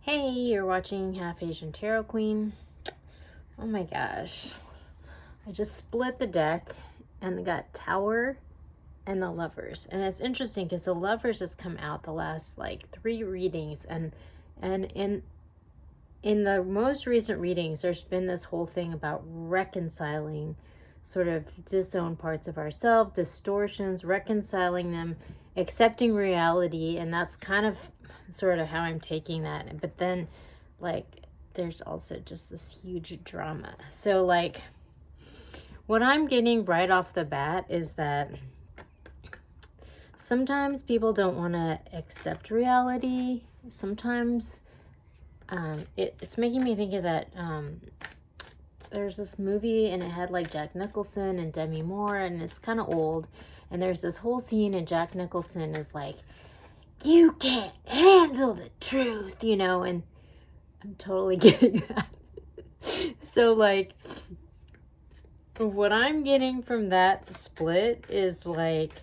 Hey, you're watching Half Asian Tarot Queen. Oh my gosh. I just split the deck and got Tower and the Lovers. And it's interesting because the Lovers has come out the last like 3 readings, and in the most recent readings there's been this whole thing about reconciling sort of disowned parts of ourselves, distortions, reconciling them, accepting reality, and that's kind of sort of how I'm taking that. But then like there's also just this huge drama. So like what I'm getting right off the bat is that sometimes people don't want to accept reality. Sometimes it's making me think of that there's this movie and it had like Jack Nicholson and Demi Moore, and it's kind of old, and there's this whole scene and Jack Nicholson is like, you can't handle the truth, and I'm totally getting that. So like what I'm getting from that split is like,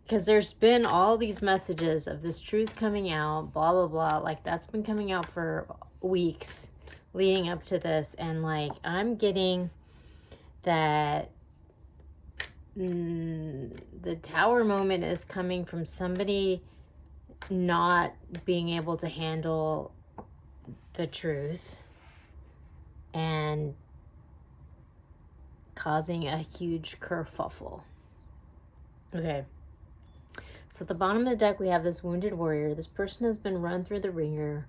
because there's been all these messages of this truth coming out, blah blah blah, like that's been coming out for weeks leading up to this, and like I'm getting that the Tower moment is coming from somebody not being able to handle the truth and causing a huge kerfuffle. Okay. So at the bottom of the deck, we have this wounded warrior. This person has been run through the ringer.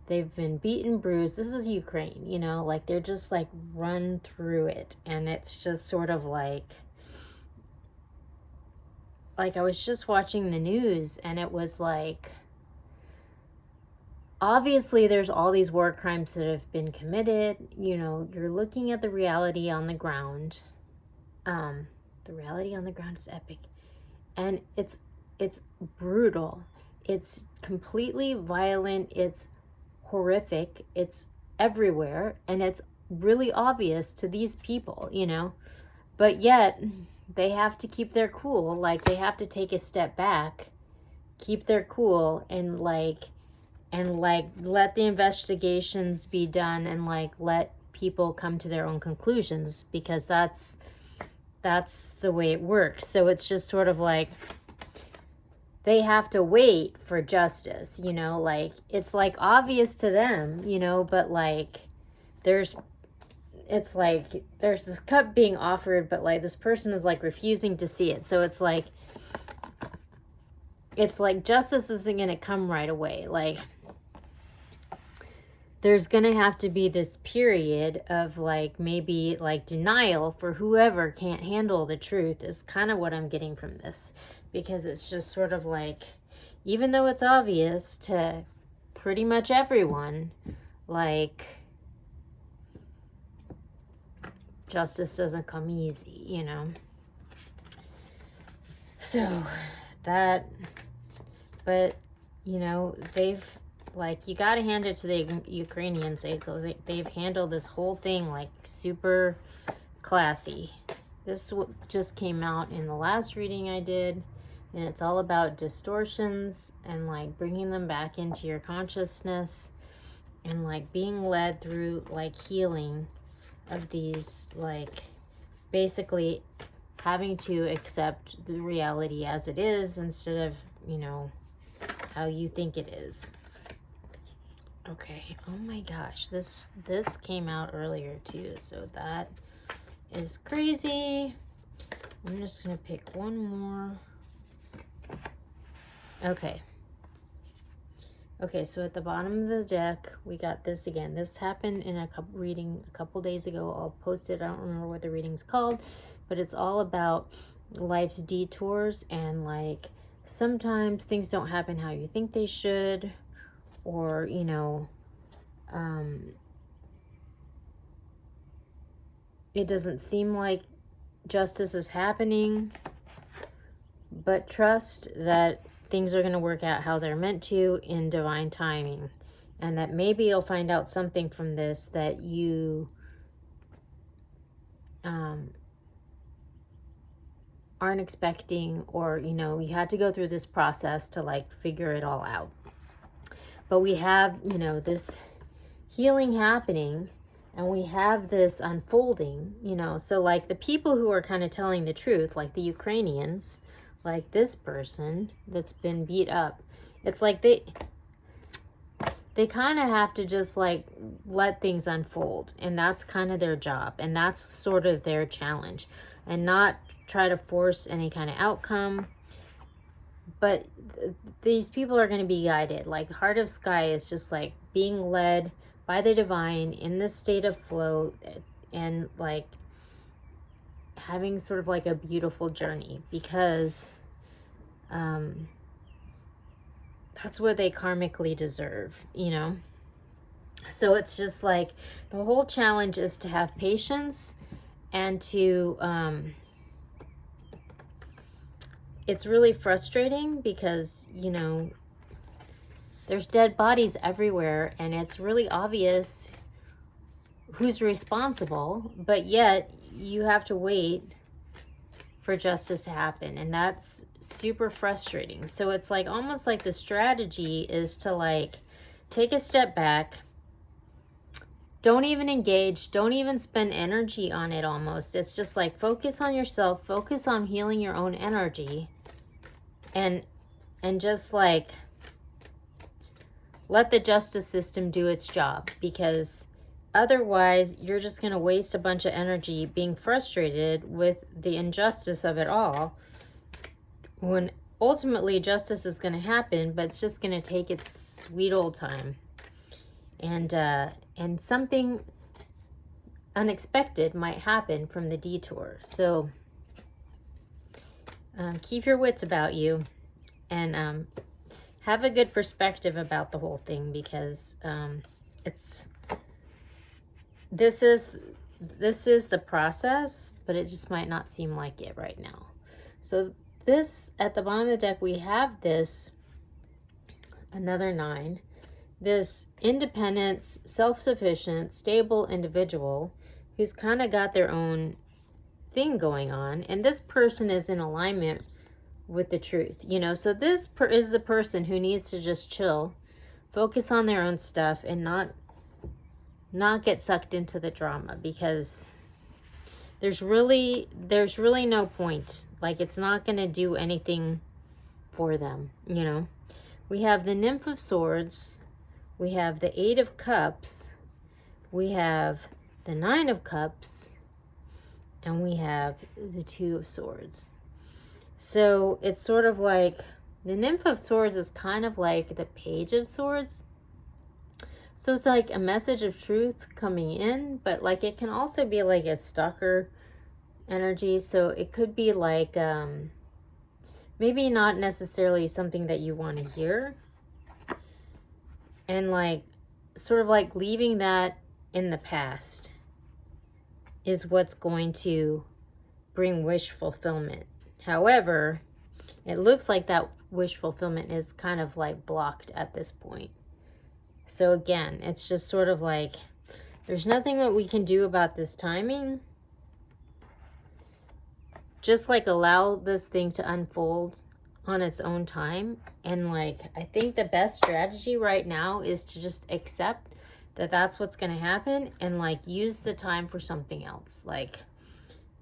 They've been beaten, bruised. This is Ukraine, like they're just like run through it. And it's just sort of like I was just watching the news, and it was like, obviously there's all these war crimes that have been committed. You're looking at the reality on the ground. The reality on the ground is epic. And it's brutal. It's completely violent. It's horrific. It's everywhere. And it's really obvious to these people, But yet, they have to keep their cool. Like, they have to take a step back, keep their cool, and let the investigations be done, and let people come to their own conclusions, because that's the way it works. So it's just sort of like they have to wait for justice, it's like obvious to them, but there's this cup being offered, but this person is refusing to see it. So it's like justice isn't going to come right away. There's going to have to be this period of maybe denial for whoever can't handle the truth, is kind of what I'm getting from this. Because it's just sort of even though it's obvious to pretty much everyone, justice doesn't come easy, So that, but they've you got to hand it to the Ukrainians. They've handled this whole thing super classy. This just came out in the last reading I did, and it's all about distortions and bringing them back into your consciousness, and being led through healing of these, basically having to accept the reality as it is instead of how you think it is. Okay. Oh my gosh, this came out earlier too, so that is crazy. I'm just gonna pick one more. Okay, so at the bottom of the deck we got this again. This happened in a couple days ago. I'll post it. I don't remember what the reading's called, but it's all about life's detours, and sometimes things don't happen how you think they should, or it doesn't seem like justice is happening, but trust that things are going to work out how they're meant to in divine timing, and that maybe you'll find out something from this that you aren't expecting, or you had to go through this process to figure it all out. But we have, you know, this healing happening, and we have this unfolding, you know. So like the people who are kind of telling the truth, like the Ukrainians, like this person that's been beat up, it's like they kind of have to just like let things unfold, and that's kind of their job, and that's sort of their challenge, and not try to force any kind of outcome. But these people are going to be guided. Like Heart of Sky is just like being led by the divine in this state of flow, and like having sort of like a beautiful journey, because that's what they karmically deserve, you know. So it's just like the whole challenge is to have patience, and to it's really frustrating because, you know, there's dead bodies everywhere, and it's really obvious who's responsible, but yet you have to wait for justice to happen, and that's super frustrating. So it's like almost like the strategy is to like take a step back, don't even engage, don't even spend energy on it. Almost, it's just like focus on yourself, focus on healing your own energy, and just like let the justice system do its job, because otherwise you're just going to waste a bunch of energy being frustrated with the injustice of it all, when ultimately justice is going to happen, but it's just going to take its sweet old time, and something unexpected might happen from the detour. So keep your wits about you, and have a good perspective about the whole thing, because this is the process, but it just might not seem like it right now. So this, at the bottom of the deck, we have this, another 9, this independent, self-sufficient, stable individual who's kind of got their own thing going on, and this person is in alignment with the truth, you know. So this is the person who needs to just chill, focus on their own stuff, and not get sucked into the drama, because there's really no point. Like, it's not going to do anything for them, you know. We have the Nymph of Swords, we have the 8 of Cups, we have the 9 of Cups, and we have the 2 of Swords. So it's sort of like the Nymph of Swords is kind of like the Page of Swords. So it's like a message of truth coming in, but like it can also be like a stalker energy. So it could be like maybe not necessarily something that you want to hear, and like sort of like leaving that in the past is what's going to bring wish fulfillment. However, it looks like that wish fulfillment is kind of like blocked at this point. So again, it's just sort of like there's nothing that we can do about this timing. Just like allow this thing to unfold on its own time. And like, I think the best strategy right now is to just accept that that's what's going to happen, and like use the time for something else. Like,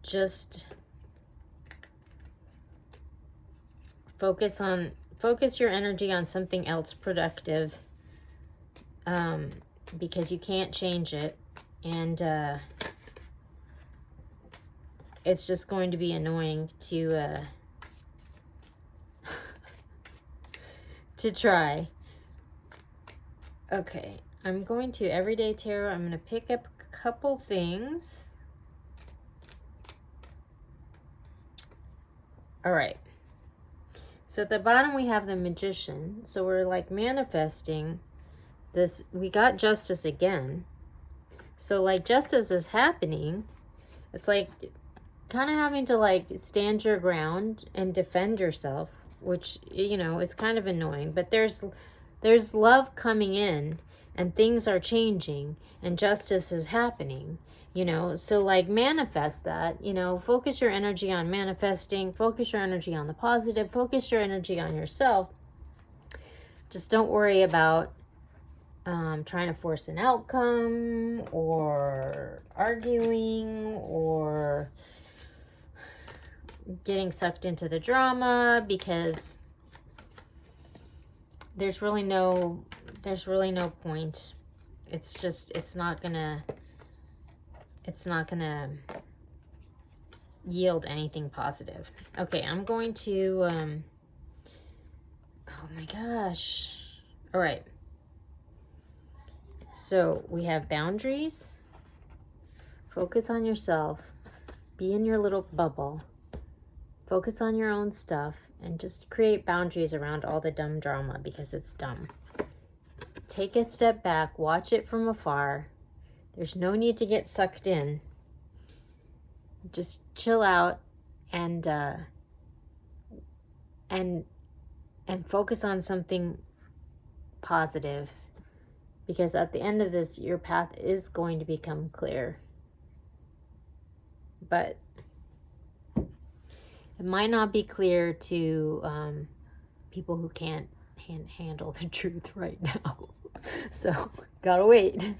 just focus your energy on something else productive, because you can't change it, and it's just going to be annoying to to try. Okay, I'm going to Everyday Tarot. I'm going to pick up a couple things. All right. So at the bottom we have the Magician. So we're like manifesting this. We got justice again. So like justice is happening. It's like kind of having to like stand your ground and defend yourself, which, you know, is kind of annoying. But there's love coming in, and things are changing, and justice is happening, you know. So like manifest that, you know, focus your energy on manifesting, focus your energy on the positive, focus your energy on yourself. Just don't worry about trying to force an outcome or arguing or getting sucked into the drama, because there's really no point. It's not gonna yield anything positive. Okay, I'm going to oh my gosh. All right. So we have boundaries. Focus on yourself. Be in your little bubble. Focus on your own stuff and just create boundaries around all the dumb drama, because it's dumb. Take a step back, watch it from afar. There's no need to get sucked in. Just chill out and focus on something positive, because at the end of this, your path is going to become clear. But it might not be clear to people who can't handle the truth right now. So, gotta wait.